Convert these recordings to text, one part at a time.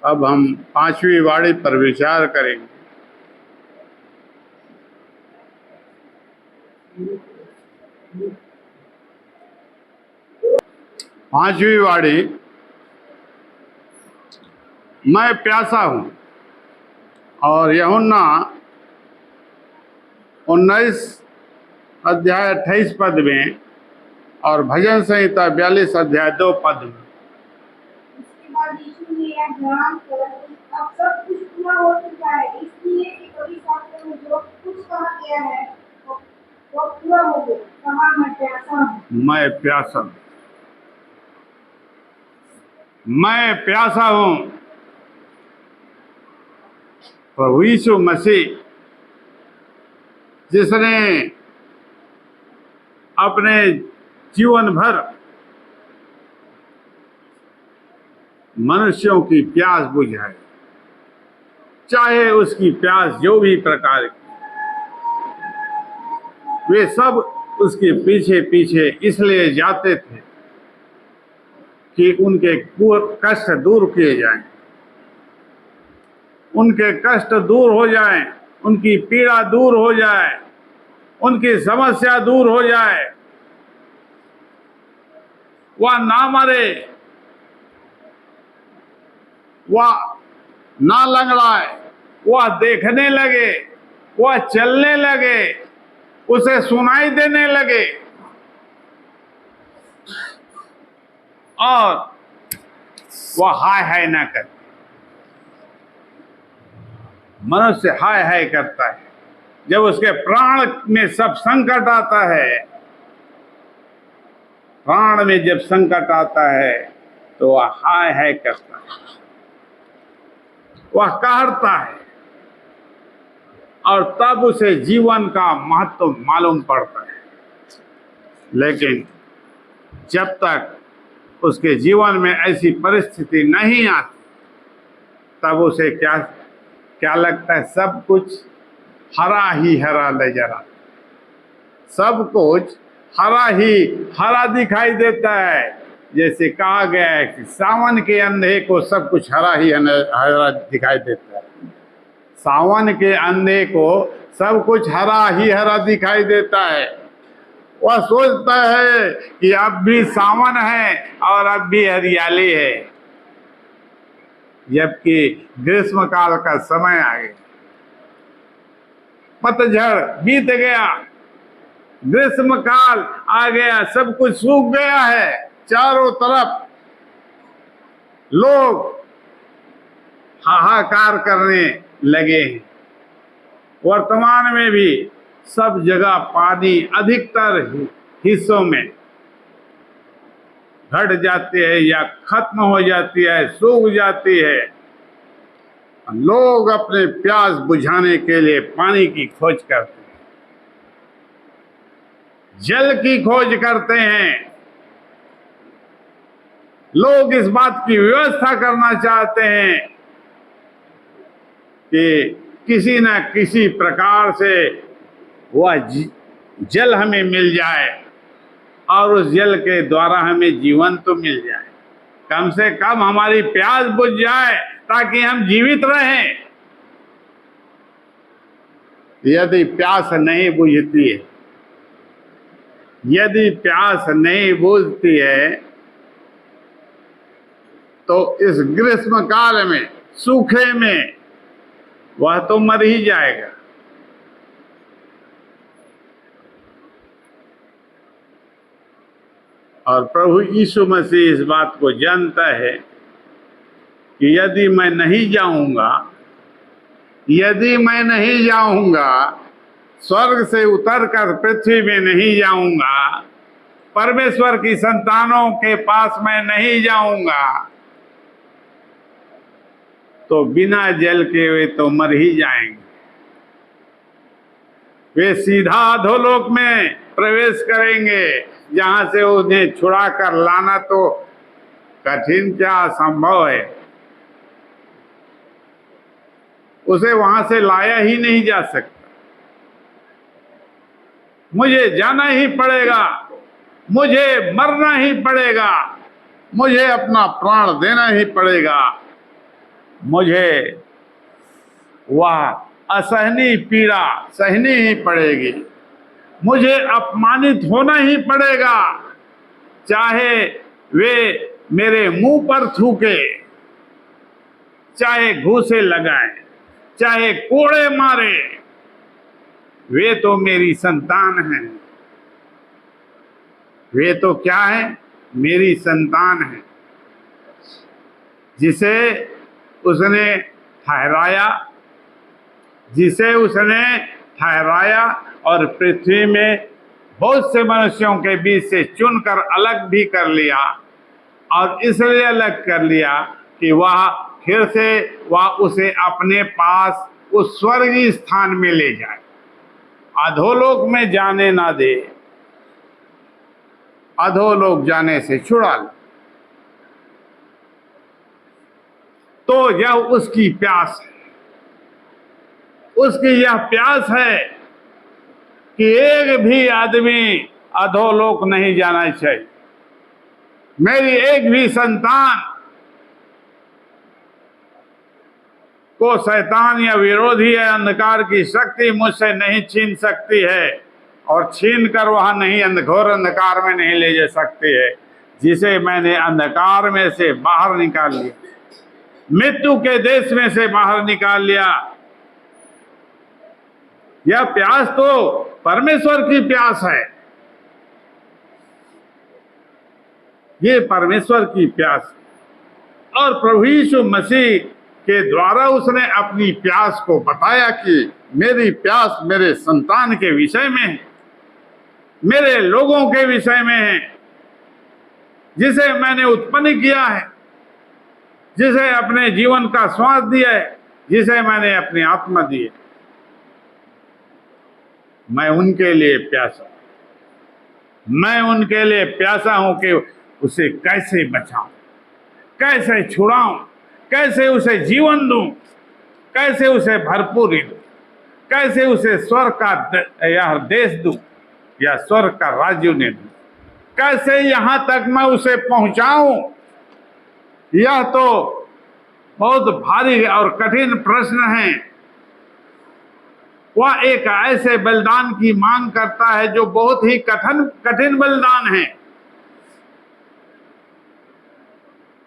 अब हम पांचवी वाणी पर विचार करेंगे। पांचवी वाणी, मैं प्यासा हूं। और यूहन्ना 19 अध्याय 28 पद में और भजन संहिता 42 अध्याय 2 पद में। उसके बाद यीशु ने यह जानकर अब सब कुछ पूरा हो चुका है, इसलिए कि कवि शास्त्र में जो कुछ कहा गया है वो पूरा हो गया। कहा, मैं प्यासा हूँ। मैं प्यासा हूं, मैं प्यासा हूं। प्रभु यीशु मसीह जिसने अपने जीवन भर मनुष्यों की प्यास बुझाई, चाहे उसकी प्यास जो भी प्रकार की, वे सब उसके पीछे पीछे इसलिए जाते थे कि उनके कष्ट दूर किए जाएं, उनके कष्ट दूर हो जाएं, उनकी पीड़ा दूर हो जाए, उनकी समस्या दूर हो जाए, वह ना मरे, वह ना लंगड़ाए, वह देखने लगे, वह चलने लगे, उसे सुनाई देने लगे और वह हाय हाय ना करे। मनुष्य हाय हाय करता है जब उसके प्राण में सब संकट आता है। प्राण में जब संकट आता है तो वह हाय हाय करता है, वह कहता है और तब उसे जीवन का महत्व मालूम पड़ता है। लेकिन जब तक उसके जीवन में ऐसी परिस्थिति नहीं आती तब उसे क्या लगता है, सब कुछ हरा ही हरा नजर आता, सब कुछ हरा ही हरा दिखाई देता है। जैसे कहा गया है कि सावन के अंधे को सब कुछ हरा ही हरा दिखाई देता है। सावन के अंधे को सब कुछ हरा ही हरा दिखाई देता है। वह सोचता है कि अब भी सावन है और अब भी हरियाली है, जबकि ग्रीष्म काल का समय आ गया, पतझड़ बीत गया, ग्रीष्म काल आ गया, सब कुछ सूख गया है। चारों तरफ लोग हाहाकार करने लगे हैं। वर्तमान में भी सब जगह पानी अधिकतर हिस्सों में घट जाती है या खत्म हो जाती है, सूख जाती है। लोग अपने प्यास बुझाने के लिए पानी की खोज करते हैं, जल की खोज करते हैं। लोग इस बात की व्यवस्था करना चाहते हैं कि किसी न किसी प्रकार से वह जल हमें मिल जाए और उस जल के द्वारा हमें जीवन तो मिल जाए, कम से कम हमारी प्यास बुझ जाए ताकि हम जीवित रहें। यदि प्यास नहीं बुझती है, यदि प्यास नहीं बुझती है तो इस ग्रीष्म काल में, सूखे में वह तो मर ही जाएगा। और प्रभु यीशु मसीह इस बात को जानता है कि यदि मैं नहीं जाऊंगा, यदि मैं नहीं जाऊंगा, स्वर्ग से उतरकर पृथ्वी में नहीं जाऊंगा, परमेश्वर की संतानों के पास मैं नहीं जाऊंगा, तो बिना जल के वे तो मर ही जाएंगे। वे सीधा अधोलोक में प्रवेश करेंगे, जहां से उन्हें छुड़ा कर लाना तो कठिन क्या असंभव है। उसे वहां से लाया ही नहीं जा सकता। मुझे जाना ही पड़ेगा, मुझे मरना ही पड़ेगा, मुझे अपना प्राण देना ही पड़ेगा। मुझे वह असहनीय पीड़ा सहनी ही पड़ेगी, मुझे अपमानित होना ही पड़ेगा, चाहे वे मेरे मुंह पर थूके, चाहे घूंसे लगाए, चाहे कोड़े मारे, वे तो मेरी संतान हैं। वे तो क्या है? मेरी संतान है, जिसे उसने ठहराया, जिसे उसने ठहराया और पृथ्वी में बहुत से मनुष्यों के बीच से चुनकर अलग भी कर लिया, और इसलिए अलग कर लिया कि वह फिर से वह उसे अपने पास उस स्वर्गीय स्थान में ले जाए, अधोलोक में जाने ना दे, अधोलोक जाने से छुड़ा ले। तो यह उसकी प्यास है, उसकी यह प्यास है कि एक भी आदमी अधोलोक नहीं जाना चाहिए। मेरी एक भी संतान को शैतान या विरोधी या अंधकार की शक्ति मुझसे नहीं छीन सकती है, और छीन कर वहां नहीं घोर अंधकार में नहीं ले जा सकती है, जिसे मैंने अंधकार में से बाहर निकाल लिया, मृत्यु के देश में से बाहर निकाल लिया। यह प्यास तो परमेश्वर की प्यास है, ये परमेश्वर की प्यास, और प्रभु यीशु मसीह के द्वारा उसने अपनी प्यास को बताया कि मेरी प्यास मेरे संतान के विषय में है, मेरे लोगों के विषय में है, जिसे मैंने उत्पन्न किया है, जिसे अपने जीवन का श्वास दिया है, जिसे मैंने अपनी आत्मा दी है। मैं उनके लिए प्यासा, मैं उनके लिए प्यासा हूं कि उसे कैसे बचाऊं, कैसे छुड़ाऊं, कैसे उसे जीवन दूं, कैसे उसे भरपूरी दूं, कैसे उसे स्वर्ग का यह देश दूं या स्वर्ग का राज्य ने दूं, कैसे यहां तक मैं उसे पहुंचाऊं। यह तो बहुत भारी और कठिन प्रश्न है। वह एक ऐसे बलिदान की मांग करता है जो बहुत ही कठिन बलिदान है,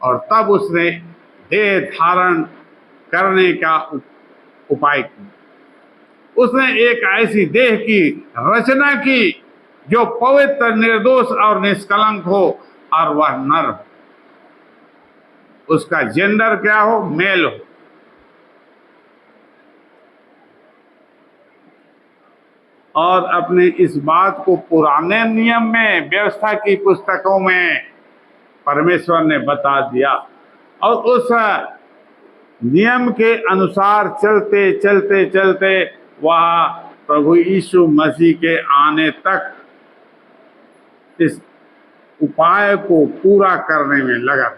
और तब उसने देह धारण करने का उपाय किया। उसने एक ऐसी देह की रचना की जो पवित्र, निर्दोष और निष्कलंक हो, और वह नर हो, उसका जेंडर क्या हो? मेल हो। और अपने इस बात को पुराने नियम में, व्यवस्था की पुस्तकों में परमेश्वर ने बता दिया, और उस नियम के अनुसार चलते चलते चलते वह प्रभु यीशु मसीह के आने तक इस उपाय को पूरा करने में लगा।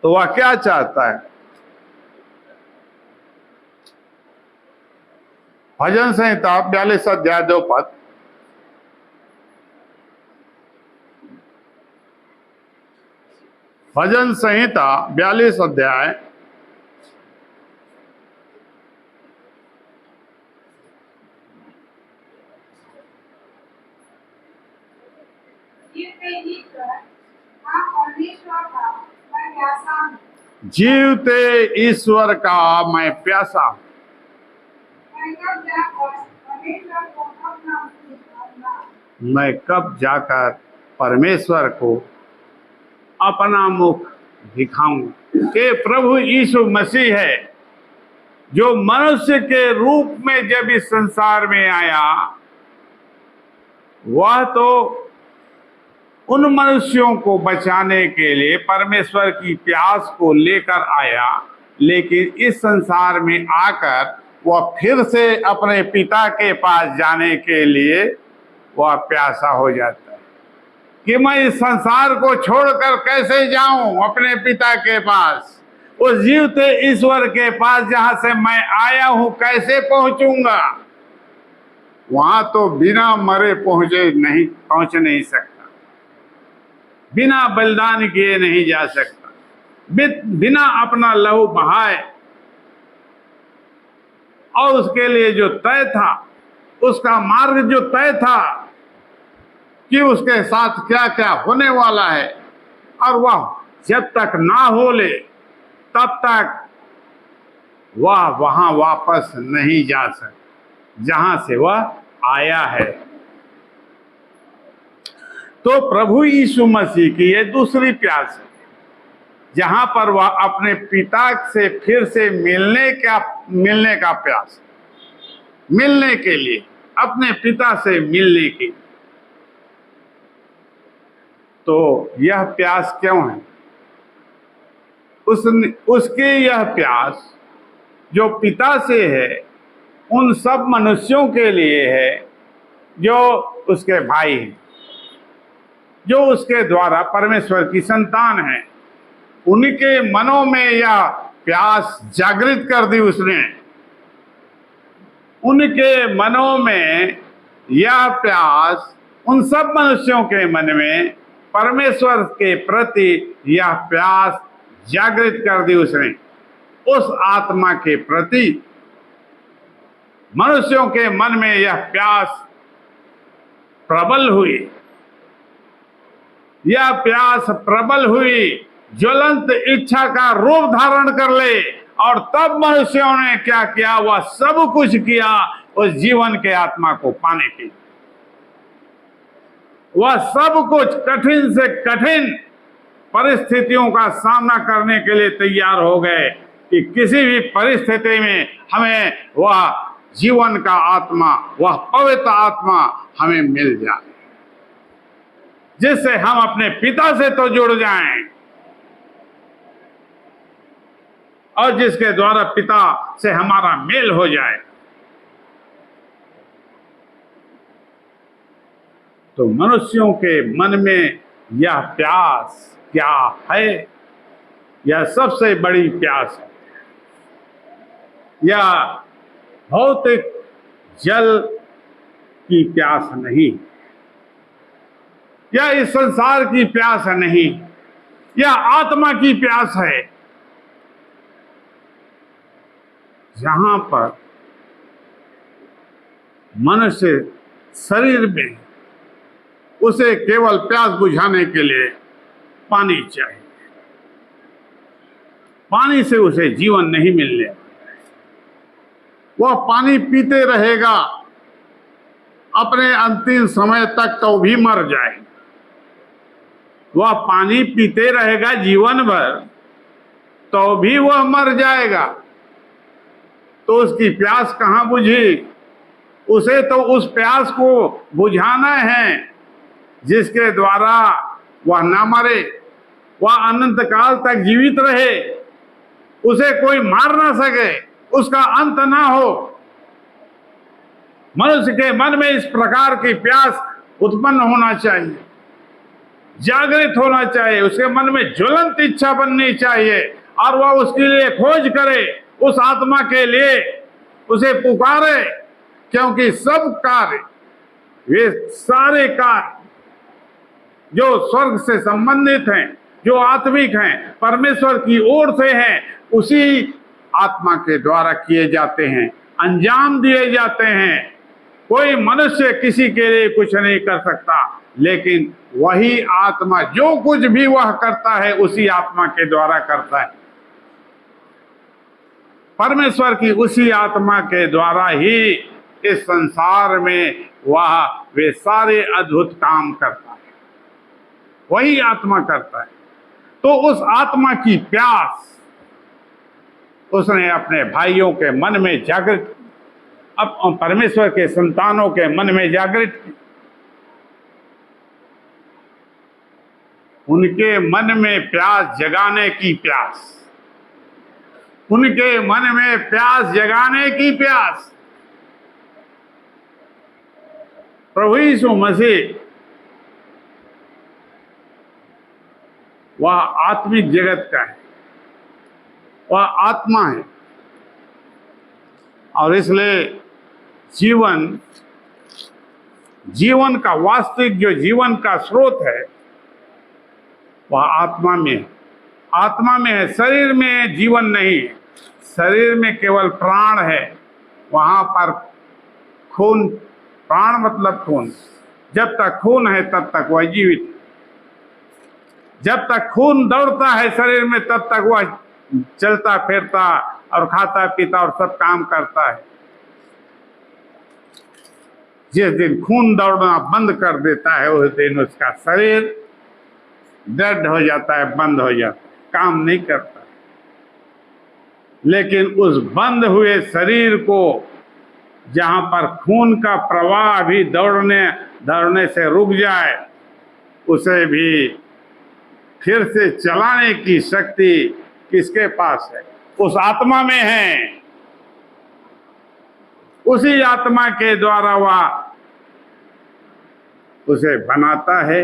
तो वह क्या चाहता है? भजन संहिता 42 अध्याय 2 पद, भजन संहिता 42 अध्याय जीवते ईश्वर का मैं प्यासा हूं। मैं कब जाकर परमेश्वर को अपना मुख दिखाऊं। कि प्रभु यीशु मसीह है जो मनुष्य के रूप में जब इस संसार में आया, वह तो उन मनुष्यों को बचाने के लिए परमेश्वर की प्यास को लेकर आया, लेकिन इस संसार में आकर वह फिर से अपने पिता के पास जाने के लिए वह प्यासा हो जाता है कि मैं इस संसार को छोड़कर कैसे जाऊं अपने पिता के पास, उस जीवते ईश्वर के पास जहां से मैं आया हूं कैसे पहुंचूंगा। वहां तो बिना मरे पहुंच नहीं सकता, बिना बलिदान किए नहीं जा सकता। बिना अपना लहू बहाए, और उसके लिए जो तय था, उसका मार्ग जो तय था कि उसके साथ क्या क्या होने वाला है, और वह जब तक ना हो ले तब तक वह वहां वापस नहीं जा सकता जहां से वह आया है। तो प्रभु यीशु मसीह की ये दूसरी प्यास है, जहां पर वह अपने पिता से फिर से मिलने का प्यास, मिलने के लिए, अपने पिता से मिलने की। तो यह प्यास क्यों है? उसकी यह प्यास जो पिता से है, उन सब मनुष्यों के लिए है जो उसके भाई हैं, जो उसके द्वारा परमेश्वर की संतान है। उनके मनों में यह प्यास जागृत कर दी उसने। उनके मनों में यह प्यास, उन सब मनुष्यों के मन में परमेश्वर के प्रति यह प्यास जागृत कर दी उसने। उस आत्मा के प्रति मनुष्यों के मन में यह प्यास प्रबल हुई। यह प्यास प्रबल हुई, ज्वलंत इच्छा का रूप धारण कर ले, और तब मनुष्यों ने क्या किया? वह सब कुछ किया उस जीवन के आत्मा को पाने के लिए। वह सब कुछ कठिन से कठिन परिस्थितियों का सामना करने के लिए तैयार हो गए कि किसी भी परिस्थिति में हमें वह जीवन का आत्मा, वह पवित्र आत्मा हमें मिल जाए, जिससे हम अपने पिता से तो जुड़ जाएं, और जिसके द्वारा पिता से हमारा मेल हो जाए। तो मनुष्यों के मन में यह प्यास क्या है? यह सबसे बड़ी प्यास है। यह भौतिक जल की प्यास नहीं, यह इस संसार की प्यास नहीं, यह आत्मा की प्यास है, जहां पर मनुष्य शरीर में उसे केवल प्यास बुझाने के लिए पानी चाहिए। पानी से उसे जीवन नहीं मिलने, वह पानी पीते रहेगा अपने अंतिम समय तक तो भी मर जाएगा। वह पानी पीते रहेगा जीवन भर तो भी वह मर जाएगा। तो उसकी प्यास कहां बुझी? उसे तो उस प्यास को बुझाना है जिसके द्वारा वह ना मरे, वह अनंत काल तक जीवित रहे, उसे कोई मार ना सके, उसका अंत ना हो। मनुष्य के मन में इस प्रकार की प्यास उत्पन्न होना चाहिए, जागृत होना चाहिए, उसके मन में ज्वलंत इच्छा बननी चाहिए, और वह उसके लिए खोज करे, उस आत्मा के लिए उसे पुकारे, क्योंकि सब कार्य, वे सारे कार्य जो स्वर्ग से संबंधित हैं, जो आत्मिक हैं, परमेश्वर की ओर से हैं, उसी आत्मा के द्वारा किए जाते हैं, अंजाम दिए जाते हैं। कोई मनुष्य किसी के लिए कुछ नहीं कर सकता, लेकिन वही आत्मा जो कुछ भी वह करता है उसी आत्मा के द्वारा करता है। परमेश्वर की उसी आत्मा के द्वारा ही इस संसार में वह वे सारे अद्भुत काम करता है, वही आत्मा करता है। तो उस आत्मा की प्यास उसने अपने भाइयों के मन में जागृत, अब परमेश्वर के संतानों के मन में जागृत की। उनके मन में प्यास जगाने की प्यास, उनके मन में प्यास जगाने की प्यास। प्रभु यीशु मसीह वह आत्मिक जगत का है, वह आत्मा है, और इसलिए जीवन का वास्तविक जो जीवन का स्रोत है वह आत्मा में है। आत्मा में है, शरीर में जीवन नहीं है। शरीर में केवल प्राण है, वहां पर खून, प्राण मतलब खून, जब तक खून है तब तक वह जीवित है। जब तक खून दौड़ता है शरीर में तब तक वह चलता फिरता और खाता पीता और सब काम करता है। जिस दिन खून दौड़ना बंद कर देता है उस दिन उसका शरीर डेड हो जाता है, बंद हो जाता है, काम नहीं करता। लेकिन उस बंद हुए शरीर को, जहां पर खून का प्रवाह भी दौड़ने से रुक जाए, उसे भी फिर से चलाने की शक्ति किसके पास है? उस आत्मा में है। उसी आत्मा के द्वारा वह उसे बनाता है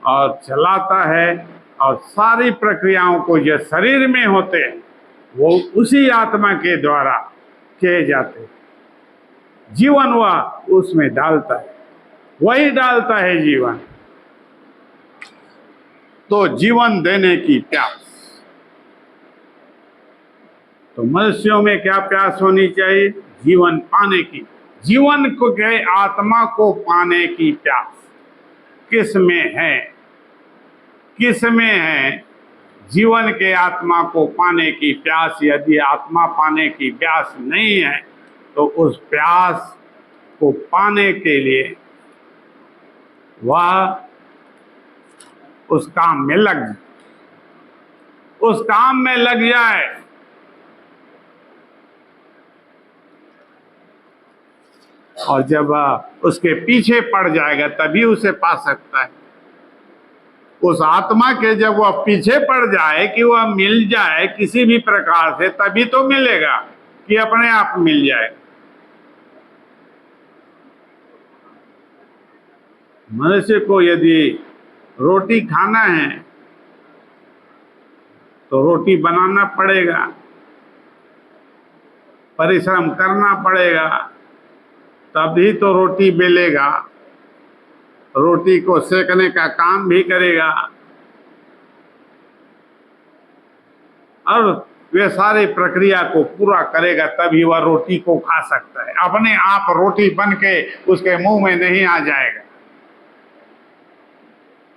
और चलाता है, और सारी प्रक्रियाओं को जो शरीर में होते हैं वो उसी आत्मा के द्वारा किए जाते हैं। जीवन वह उसमें डालता है, वही डालता है जीवन। तो जीवन देने की प्यास, तो मनुष्यों में क्या प्यास होनी चाहिए? जीवन पाने की, जीवन को के आत्मा को पाने की प्यास किस में है? किस में है? जीवन के आत्मा को पाने की प्यास। यदि आत्मा पाने की प्यास नहीं है तो उस प्यास को पाने के लिए वह उस काम में लग जाए। और जब उसके पीछे पड़ जाएगा तभी उसे पा सकता है। उस आत्मा के जब वह पीछे पड़ जाए कि वह मिल जाए किसी भी प्रकार से, तभी तो मिलेगा कि अपने आप मिल जाए। मनुष्य को यदि रोटी खाना है तो रोटी बनाना पड़ेगा, परिश्रम करना पड़ेगा, तभी तो रोटी बेलेगा, रोटी को सेकने का काम भी करेगा, और वे सारी प्रक्रिया को पूरा करेगा, तभी वह रोटी को खा सकता है। अपने आप रोटी बन के उसके मुंह में नहीं आ जाएगा,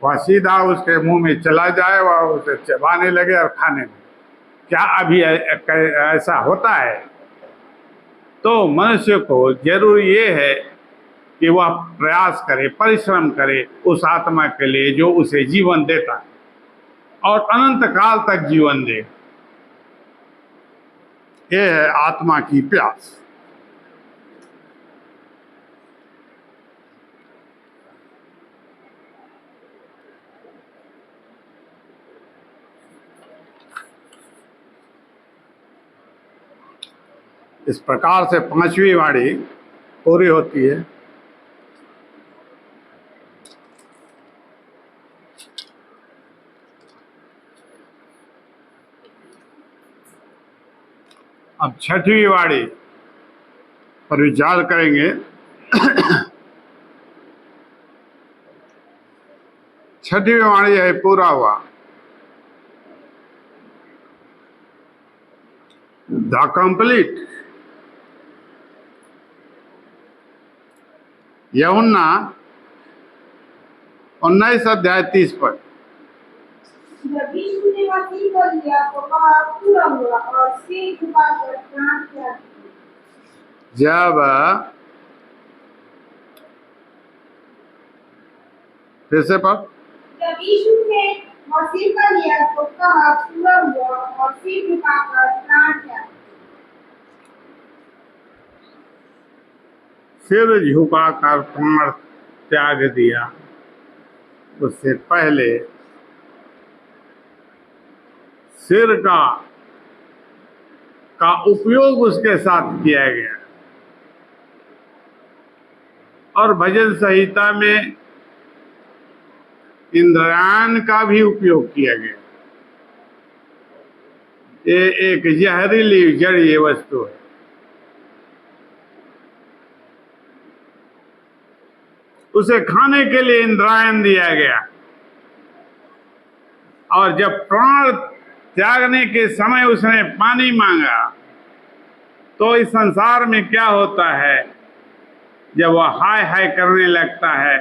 वह सीधा उसके मुंह में चला जाए, वह उसे चबाने लगे और खाने लगे। क्या अभी ऐसा होता है? तो मनुष्य को जरूरी ये है कि वह प्रयास करे, परिश्रम करे उस आत्मा के लिए जो उसे जीवन देता है और अनंत काल तक जीवन दे। ये है आत्मा की प्यास। इस प्रकार से पांचवी वाणी पूरी होती है। अब छठवीं वाणी पर विचार करेंगे। छठवीं वाणी है पूरा हुआ, द कंप्लीट। यूहन्ना 19 अध्याय 30 पद। जब यीशु ने वह सीख कर लिया तो कहा पूरा हुआ और सिर झुकाकर प्राण त्याग दिए। जब फिर से पढ़। जब यीशु ने वह सीख कर लिया तो कहा पूरा हुआ और सिर झुकाकर प्राण त्याग दिए। सिर झुकाकर प्राण त्याग दिया। उससे पहले सिर का उपयोग उसके साथ किया गया, और भजन संहिता में इंद्रियान का भी उपयोग किया गया। ये एक जहरीली जड़ी वस्तु है। उसे खाने के लिए इंद्रियान दिया गया, और जब प्राण त्यागने के समय उसने पानी मांगा, तो इस संसार में क्या होता है, जब वह हाय हाय करने लगता है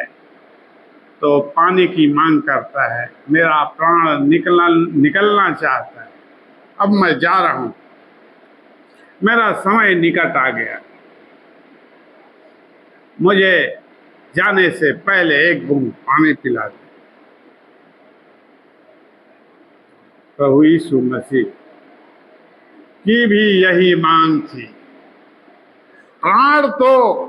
तो पानी की मांग करता है, मेरा प्राण निकलना चाहता है, अब मैं जा रहा हूं, मेरा समय निकट आ गया, मुझे जाने से पहले एक बूंद पानी पिला दे। प्रभु यीशु मसीह की भी यही मांग थी। प्राण तो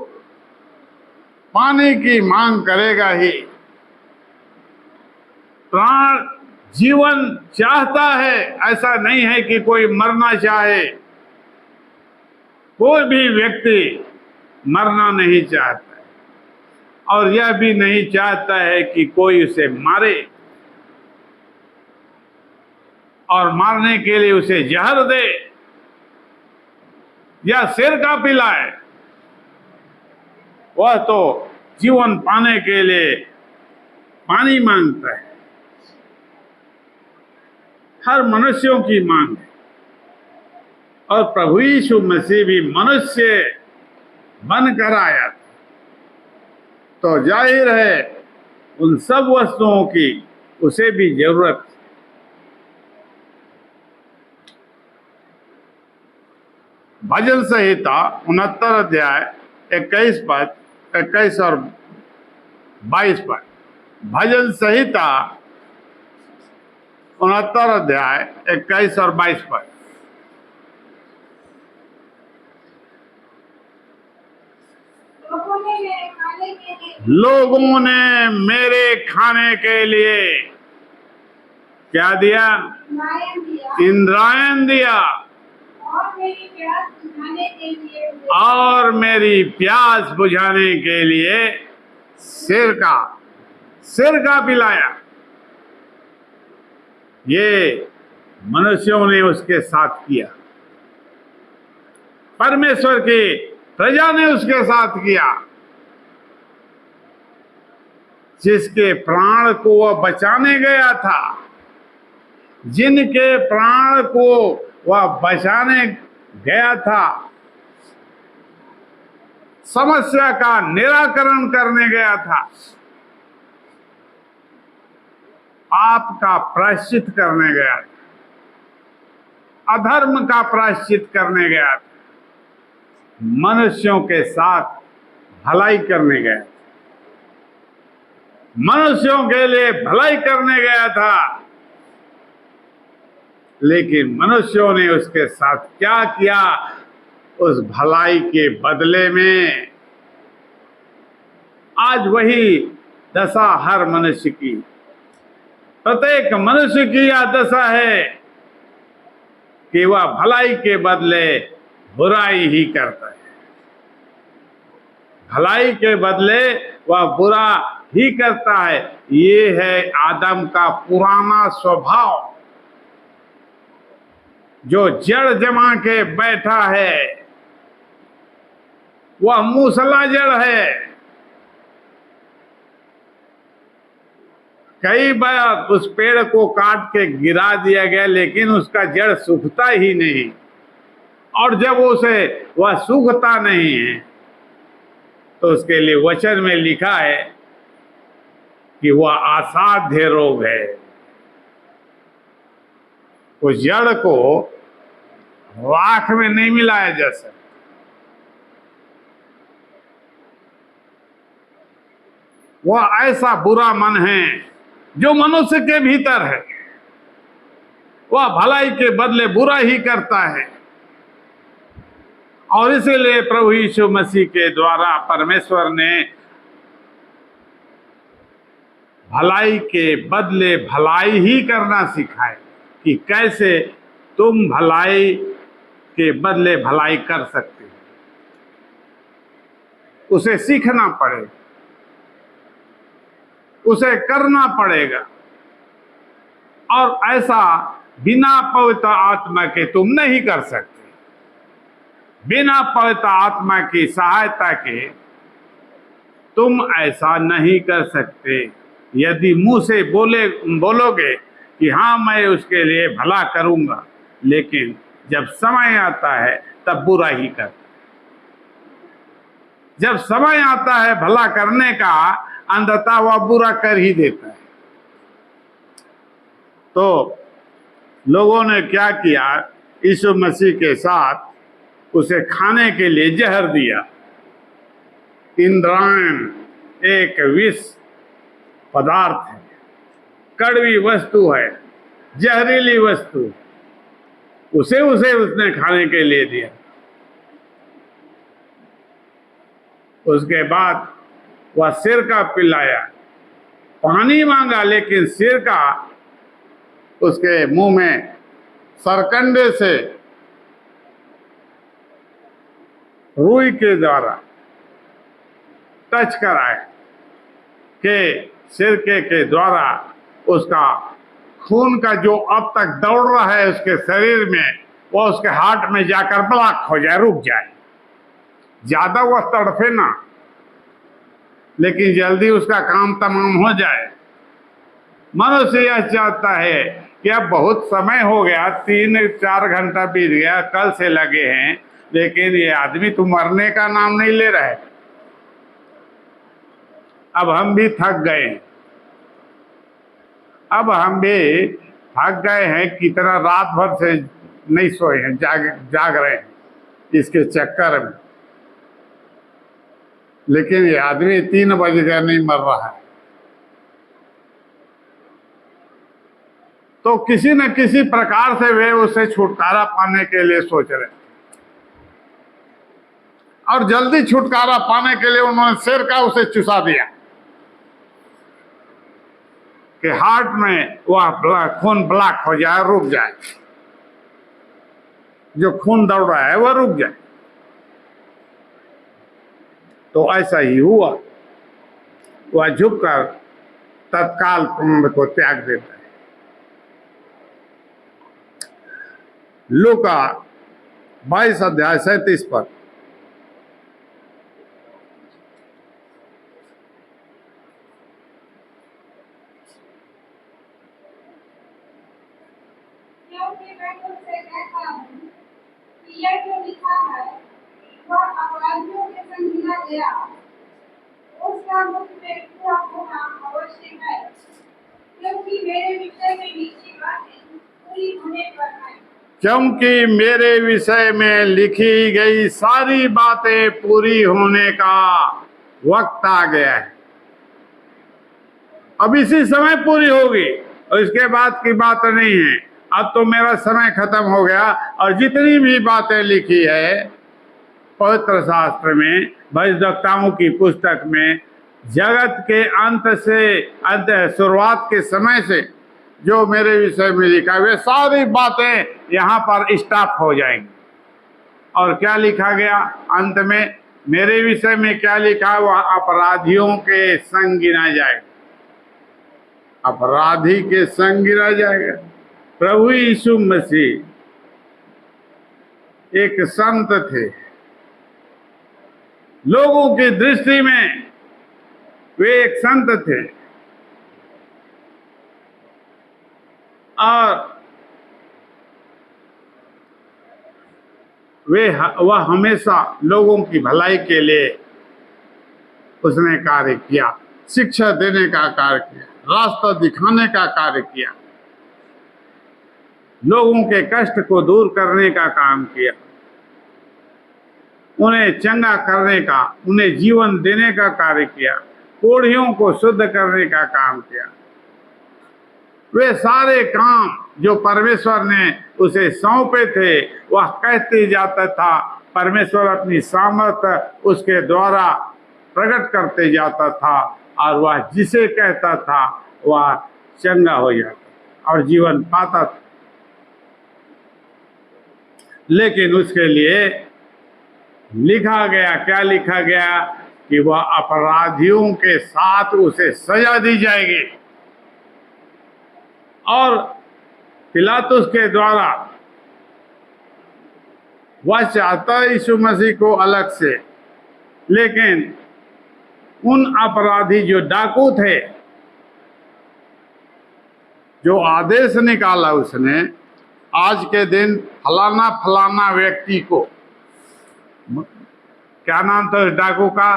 पानी की मांग करेगा ही। प्राण जीवन चाहता है, ऐसा नहीं है कि कोई मरना चाहे। कोई भी व्यक्ति मरना नहीं चाहता है, और यह भी नहीं चाहता है कि कोई उसे मारे और मारने के लिए उसे जहर दे या सिर का पिलाए। वह तो जीवन पाने के लिए पानी मांगता है। हर मनुष्यों की मांग है, और प्रभु यीशु मसीह भी मनुष्य बनकर आया, तो जाहिर है उन सब वस्तुओं की उसे भी जरूरत। भजन संहिता 69 अध्याय 21 पद 21 और 22 पद। भजन संहिता 69 अध्याय 21 और 22 पद। लोगों ने मेरे खाने के लिए क्या दिया? इंद्रायण दिया, और मेरी प्यास बुझाने के लिए सिर का पिलाया। ये मनुष्यों ने उसके साथ किया, परमेश्वर की प्रजा ने उसके साथ किया। जिसके प्राण को वह बचाने गया था, जिनके प्राण को वह बचाने गया था, समस्या का निराकरण करने गया था, पाप का प्रायश्चित करने गया था, अधर्म का प्रायश्चित करने गया था, मनुष्यों के साथ भलाई करने गया था, मनुष्यों के लिए भलाई करने गया था। लेकिन मनुष्यों ने उसके साथ क्या किया? उस भलाई के बदले में आज वही दशा हर मनुष्य की, प्रत्येक मनुष्य की यह दशा है कि वह भलाई के बदले बुराई ही करता है। भलाई के बदले वह बुरा ही करता है। ये है आदम का पुराना स्वभाव, जो जड़ जमा के बैठा है। वह मूसला जड़ है। कई बार उस पेड़ को काट के गिरा दिया गया, लेकिन उसका जड़ सूखता ही नहीं, और जब वह सूखता नहीं है तो उसके लिए वचन में लिखा है कि वह असाध्य रोग है। उस जड़ को राख में नहीं मिलाया जा सकता। वह ऐसा बुरा मन है जो मनुष्य के भीतर है। वह भलाई के बदले बुरा ही करता है, और इसीलिए प्रभु यीशु मसीह के द्वारा परमेश्वर ने भलाई के बदले भलाई ही करना सिखाए, कि कैसे तुम भलाई के बदले भलाई कर सकते हो। उसे सीखना पड़ेगा, उसे करना पड़ेगा, और ऐसा बिना पवित्र आत्मा के तुम नहीं कर सकते। बिना पवित्र आत्मा की सहायता के तुम ऐसा नहीं कर सकते। यदि मुंह से बोलोगे कि हाँ मैं उसके लिए भला करूंगा, लेकिन जब समय आता है तब बुरा ही करता। जब समय आता है भला करने का, अंततः वह बुरा कर ही देता है। तो लोगों ने क्या किया, यीशु मसीह के साथ उसे खाने के लिए जहर दिया। इंद्रायण एक विष पदार्थ है, कड़वी वस्तु है, जहरीली वस्तु, उसे उसने खाने के लिए दिया। उसके बाद वह सिरका पिलाया, पानी मांगा, लेकिन सिरका उसके मुंह में सरकंडे से रुई के द्वारा टच कराए कि सिरके के द्वारा उसका खून का जो अब तक दौड़ रहा है उसके शरीर में, वो उसके हार्ट में जाकर ब्लॉक हो जाए, रुक जाए। ज्यादा वह तड़फे ना, लेकिन जल्दी उसका काम तमाम हो जाए। मनुष्य यह चाहता है कि अब बहुत समय हो गया, 3-4 घंटा बीत गया, कल से लगे हैं, लेकिन ये आदमी तो मरने का नाम नहीं ले रहा है। अब हम भी थक गए, अब हम भी थक गए हैं, कितना रात भर से नहीं सोए हैं, जाग रहे हैं इसके चक्कर में। लेकिन ये आदमी 3 बजे का नहीं मर रहा है। तो किसी न किसी प्रकार से वे उसे छुटकारा पाने के लिए सोच रहे, और जल्दी छुटकारा पाने के लिए उन्होंने सिर का उसे चुसा दिया कि हार्ट में वह खून ब्लॉक हो जाए, रुक जाए, जो खून दौड़ रहा है वह रुक जाए। तो ऐसा ही हुआ, वह झुककर तत्काल कुंभ को त्याग देता है। लूका 22 अध्याय 37 पर। क्योंकि मैं तुमसे कहता हूँ कि यह जो लिखा है वह अपराधियों के संग गिना गया, उसका मुख में पूरा होना अवश्य है, क्योंकि मेरे विषय में लिखी बातें पूरी होने पर है। क्योंकि मेरे विषय में लिखी गई सारी बातें पूरी होने का वक्त आ गया है। अब इसी समय पूरी होगी और इसके बाद की बात नहीं है। अब तो मेरा समय खत्म हो गया, और जितनी भी बातें लिखी है पवित्र शास्त्र में, भविष्यवक्ताओं की पुस्तक में, जगत के अंत से शुरुआत के समय से जो मेरे विषय में लिखा, वे सारी बातें यहाँ पर स्टॉप हो जाएंगी। और क्या लिखा गया अंत में? मेरे विषय में क्या लिखा? वह अपराधियों के संग गिना जाएगा, अपराधी के संग गिना जाएगा। प्रभु यीशु मसीह एक संत थे, लोगों की दृष्टि में वे एक संत थे, और वह हमेशा लोगों की भलाई के लिए उसने कार्य किया, शिक्षा देने का कार्य किया, रास्ता दिखाने का कार्य किया, लोगों के कष्ट को दूर करने का काम किया, उन्हें चंगा करने का, उन्हें जीवन देने का कार्य किया, कोढ़ियों को शुद्ध करने का काम किया। वे सारे काम जो परमेश्वर ने उसे सौंपे थे, वह कहते जाता था, परमेश्वर अपनी सामर्थ्य उसके द्वारा प्रकट करते जाता था, और वह जिसे कहता था वह चंगा हो जाता और जीवन पाता था। लेकिन उसके लिए लिखा गया, क्या लिखा गया? कि वह अपराधियों के साथ उसे सजा दी जाएगी। और पिलातुस के द्वारा वह चाहता है यीशु मसीह को अलग से, लेकिन उन अपराधी जो डाकू थे, जो आदेश निकाला उसने, आज के दिन फलाना फलाना व्यक्ति को, क्या नाम था उस डाकू का,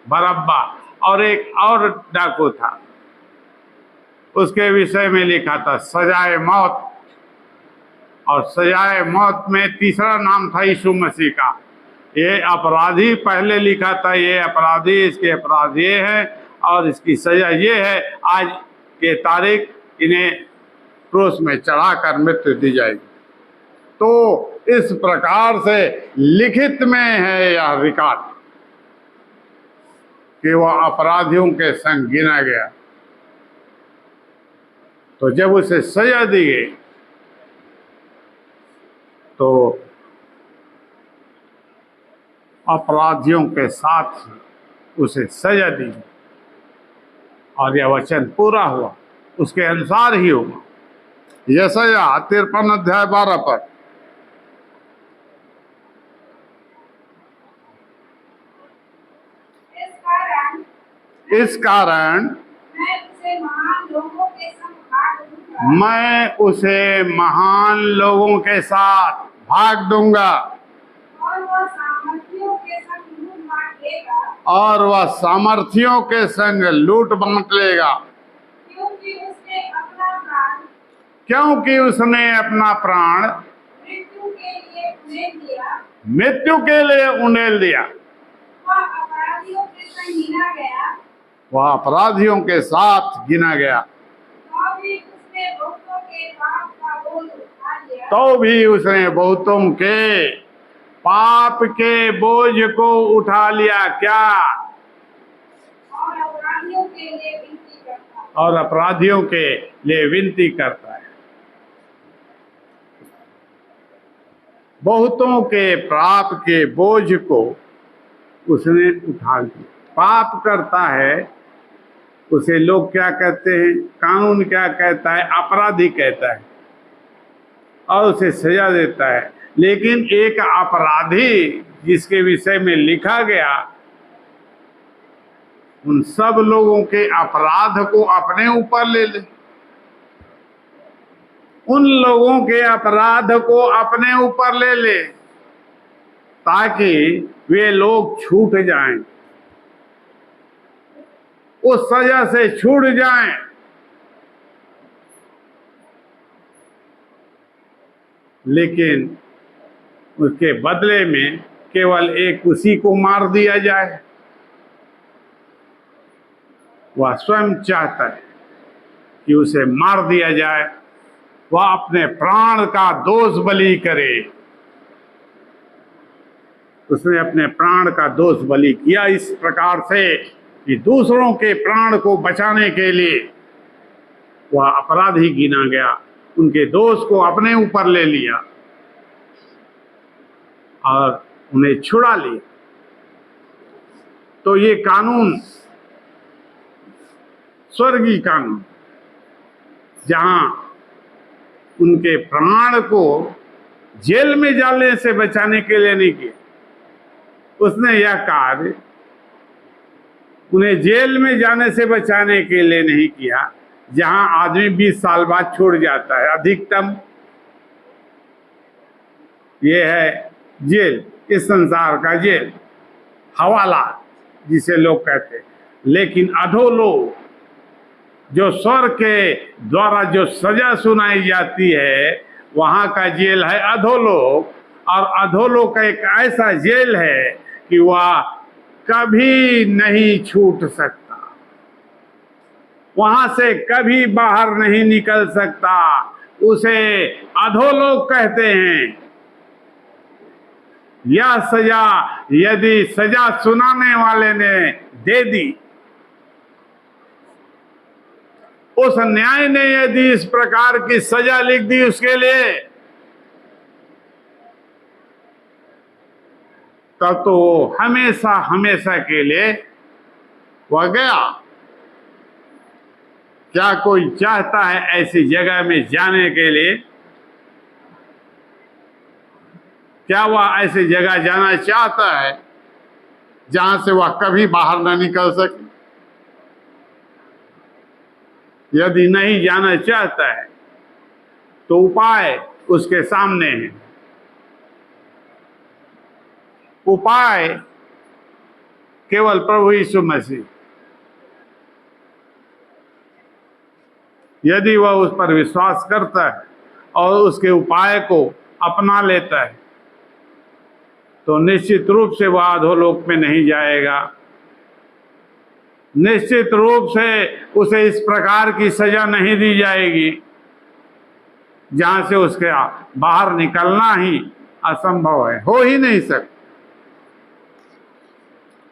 बरब्बा, और एक और डाकू था, उसके विषय में लिखा था सजाए मौत, और सजाए मौत में तीसरा नाम था यीशु मसीह का। ये अपराधी पहले लिखा था, ये अपराधी, इसके अपराध ये है और इसकी सजा ये है, आज के तारीख इन्हें क्रूस में चढ़ाकर मृत्यु दी जाएगी। तो इस प्रकार से लिखित में है यह रिकॉर्ड कि वह अपराधियों के संग गिना गया। तो जब उसे सजा दी गई तो अपराधियों के साथ उसे सजा दी गई, और यह वचन पूरा हुआ, उसके अनुसार ही हुआ। यशायाह 53 अध्याय 12 पर, इस कारण मैं उसे महान लोगों के साथ भाग दूंगा और वह सामर्थियों के संग लूट बांट लेगा, और वह सामर्थियों के संग लूट बांट लेगा, क्योंकि उसने अपना प्राण मृत्यु के लिए उंडेल दिया। वह अपराधियों के संग गिना गया, वह अपराधियों के साथ गिना गया, तो भी उसने बहुतों के पाप का बोझ उठा लिया। तो भी उसने बहुतों के पाप के बोझ को उठा लिया। क्या? और अपराधियों के लिए विनती करता है। और अपराधियों के लिए विनती करता है। बहुतों के पाप के बोझ को उसने उठा लिया। पाप करता है उसे लोग क्या कहते हैं, कानून क्या कहता है, अपराधी कहता है, और उसे सजा देता है। लेकिन एक अपराधी जिसके विषय में लिखा गया, उन सब लोगों के अपराध को अपने ऊपर ले ले, उन लोगों के अपराध को अपने ऊपर ले ले, ताकि वे लोग छूट जाएं, उस सजा से छूट जाएं। लेकिन उसके बदले में केवल एक उसी को मार दिया जाए। वह स्वयं चाहता है कि उसे मार दिया जाए, वह अपने प्राण का दोष बलि करे। उसने अपने प्राण का दोष बलि किया इस प्रकार से कि दूसरों के प्राण को बचाने के लिए वह अपराधी गिना गया, उनके दोष को अपने ऊपर ले लिया और उन्हें छुड़ा लिया। तो ये कानून स्वर्गीय कानून, जहां उनके प्राण को जेल में जाने से बचाने के लिए नहीं किया, उसने यह कार्य उन्हें जेल में जाने से बचाने के लिए नहीं किया, जहां आदमी 20 साल बाद छोड़ जाता है अधिकतम। ये है जेल, इस संसार का जेल, हवाला जिसे लोग कहते हैं। लेकिन अधोलोक, जो स्वर्ग के द्वारा जो सजा सुनाई जाती है, वहां का जेल है अधोलोक। और अधोलोक एक ऐसा जेल है कि वह कभी नहीं छूट सकता, वहां से कभी बाहर नहीं निकल सकता। उसे अधोलोक कहते हैं। यह सजा यदि सजा सुनाने वाले ने दे दी, उस न्याय ने यदि इस प्रकार की सजा लिख दी उसके लिए, तब तो हमेशा हमेशा के लिए वह गया। क्या कोई चाहता है ऐसी जगह में जाने के लिए? क्या वह ऐसी जगह जाना चाहता है जहां से वह कभी बाहर न निकल सके? यदि नहीं जाना चाहता है तो उपाय उसके सामने है। उपाय केवल प्रभु यीशु मसीह। यदि वह उस पर विश्वास करता है और उसके उपाय को अपना लेता है तो निश्चित रूप से वह अधोलोक में नहीं जाएगा। निश्चित रूप से उसे इस प्रकार की सजा नहीं दी जाएगी जहां से उसके बाहर निकलना ही असंभव है, हो ही नहीं सकता।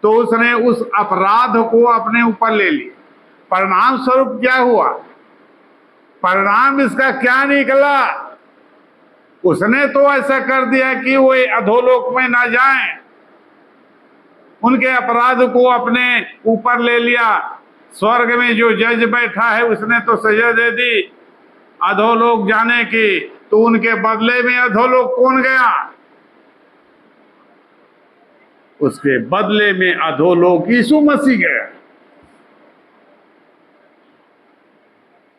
तो उसने उस अपराध को अपने ऊपर ले लिया। परिणाम स्वरूप क्या हुआ? परिणाम इसका क्या निकला? उसने तो ऐसा कर दिया कि वो अधोलोक में ना जाएं। उनके अपराध को अपने ऊपर ले लिया। स्वर्ग में जो जज बैठा है उसने तो सजा दे दी अधोलोक जाने की, तो उनके बदले में अधोलोक कौन गया? उसके बदले में अधोलोक यीशु मसीह गया।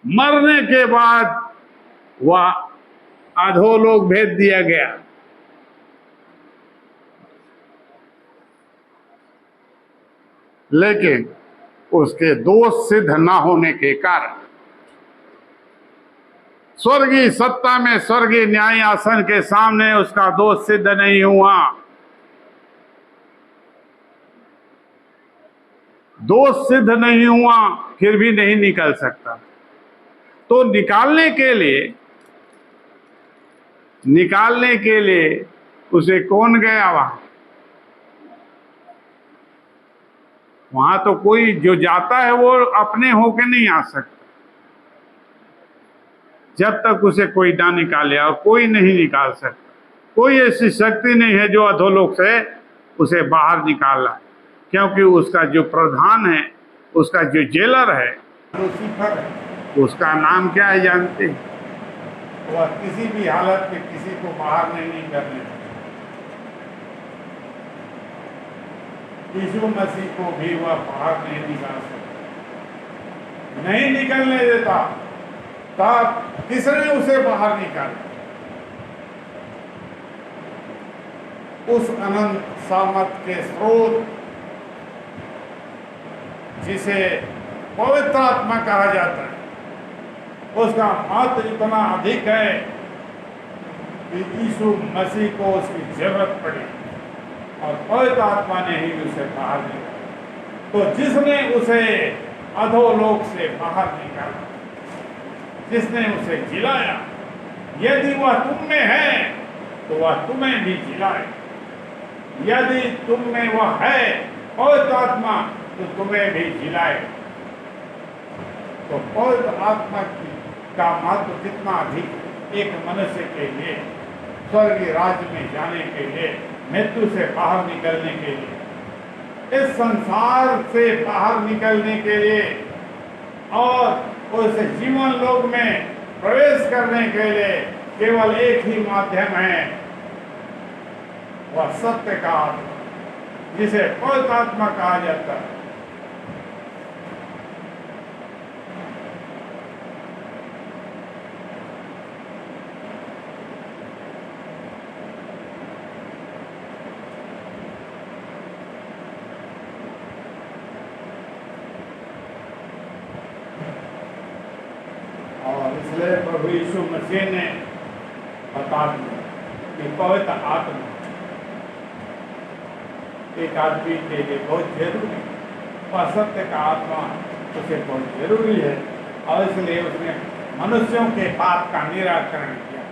मरने के बाद वह अधोलोक भेज दिया गया। लेकिन उसके दोष सिद्ध न होने के कारण स्वर्गीय सत्ता में स्वर्गीय न्याय आसन के सामने उसका दोष सिद्ध नहीं हुआ। दोष सिद्ध नहीं हुआ, फिर भी नहीं निकल सकता। तो निकालने के लिए उसे कौन गया? वहां तो कोई जो जाता है वो अपने होके नहीं आ सकता। जब तक उसे कोई ना निकाले, और कोई नहीं निकाल सकता। कोई ऐसी शक्ति नहीं है जो अधोलोक से उसे बाहर निकाला, क्योंकि उसका जो प्रधान है, उसका जो जेलर है, लूसीफर है। उसका नाम क्या है जानते हैं? वह किसी भी हालत में किसी को बाहर नहीं करने देता। यीशु मसीह को भी वह बाहर नहीं निकाल सकता, नहीं निकलने देता। तब किसने उसे बाहर निकाला? उस अनंत सामर्थ के स्रोत जिसे पवित्र आत्मा कहा जाता है, उसका महत्व इतना अधिक है कि यीशु मसीह को उसकी जरूरत पड़ी और पवित्र आत्मा ने ही उसे बाहर निकाला। तो जिसने उसे अधोलोक से बाहर निकाला, जिसने उसे जिलाया, यदि वह तुम में है तो वह तुम्हें भी जिलाए। यदि तुम में वह है पवित्र आत्मा तो तुम्हें भी जिलाए। तो पवित्र आत्मा का महत्व कितना अधिक एक मनुष्य के लिए, स्वर्गीय राज्य में जाने के लिए, मृत्यु से बाहर निकलने के लिए, इस संसार से बाहर निकलने के लिए और उस जीवन लोक में प्रवेश करने के लिए केवल एक ही माध्यम है, वह सत्य का आत्मा, जिसे पवित्र आत्मा कहा जाता है। और इसलिए प्रभु यीशु मसीह ने बता दिया कि पवित्र आत्मा एक आदमी के लिए बहुत जरूरी है, वह सत्य का आत्मा उसे बहुत जरूरी है। और इसलिए उसने मनुष्यों के पाप का निराकरण किया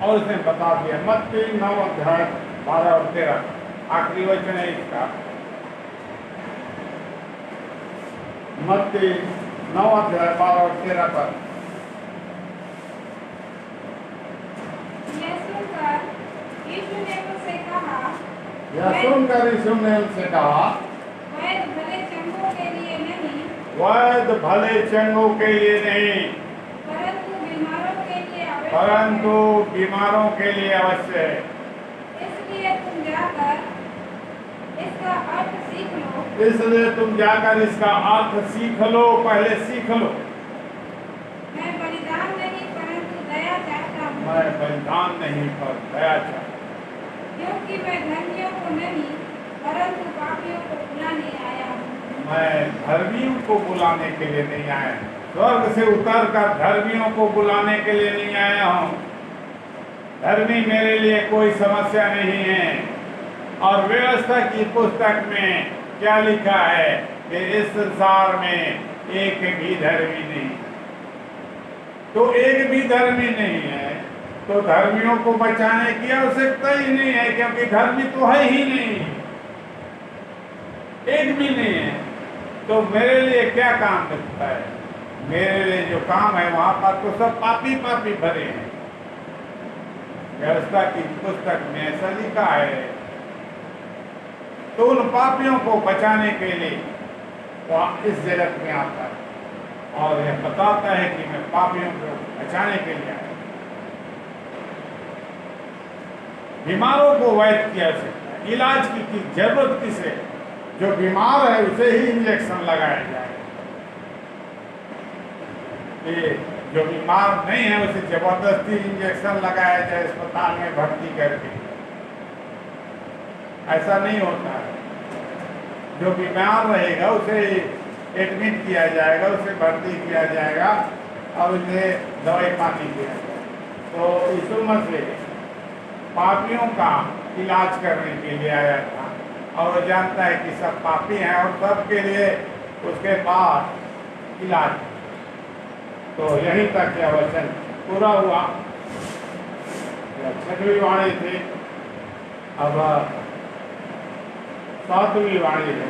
और उसने बता दिया। मत्ती 9 अध्याय 12 और 13 आखिरी वचन है इसका। मत्ती 9 अध्याय 12 और 13 पर यह सुनकर यीशु ने उनसे कहा, वैद्य भले चंगों के लिए नहीं, वैद्य भले चंगों के लिए नहीं, परंतु बीमारों के लिए अवश्य है। इसलिए तुम जाकर इसका अर्थ सीख लो। इसलिए तुम जाकर इसका अर्थ सीख लो, पहले सीख लो। मैं बलिदान नहीं पर दया चाहता। क्योंकि मैं धर्मियों को नहीं परंतु पापियों को बुलाने आया हूँ। मैं धर्मियों को बुलाने के लिए नहीं आया, स्वर्ग से उतरकर धर्मियों को बुलाने के लिए नहीं आया हूँ। धर्मी मेरे लिए कोई समस्या नहीं है। और व्यवस्था की पुस्तक में क्या लिखा है कि इस संसार में एक भी धर्मी नहीं। तो एक भी धर्मी नहीं है तो धर्मियों को बचाने की आवश्यकता ही नहीं है, क्योंकि धर्मी तो है ही नहीं, एक भी नहीं है। तो मेरे लिए क्या काम लगता है? मेरे लिए जो काम है वहां पर तो सब पापी पापी भरे हैं। व्यवस्था की पुस्तक में ऐसा लिखा है। तो उन पापियों को बचाने के लिए वह इस जगत में आता है और यह बताता है कि मैं पापियों को बचाने के लिए आया। बीमारों को वैद्य की आवश्यकता है, इलाज की जरूरत किसे? जो बीमार है उसे ही इंजेक्शन लगाया जाए। ये जो बीमार नहीं है उसे जबरदस्ती इंजेक्शन लगाया जाए अस्पताल में भर्ती करके, ऐसा नहीं होता है। जो बीमार रहेगा उसे एडमिट किया जाएगा, उसे भर्ती किया जाएगा और उसे दवाई पानी दिया जाएगा। तो यीशु मसीह पापियों का इलाज करने के लिए आया था और वो जानता है कि सब पापी हैं और सबके लिए उसके पास इलाज। तो यहीं तक यह वचन पूरा हुआ। 6वीं वाणी थी, अब 7वीं वाणी है।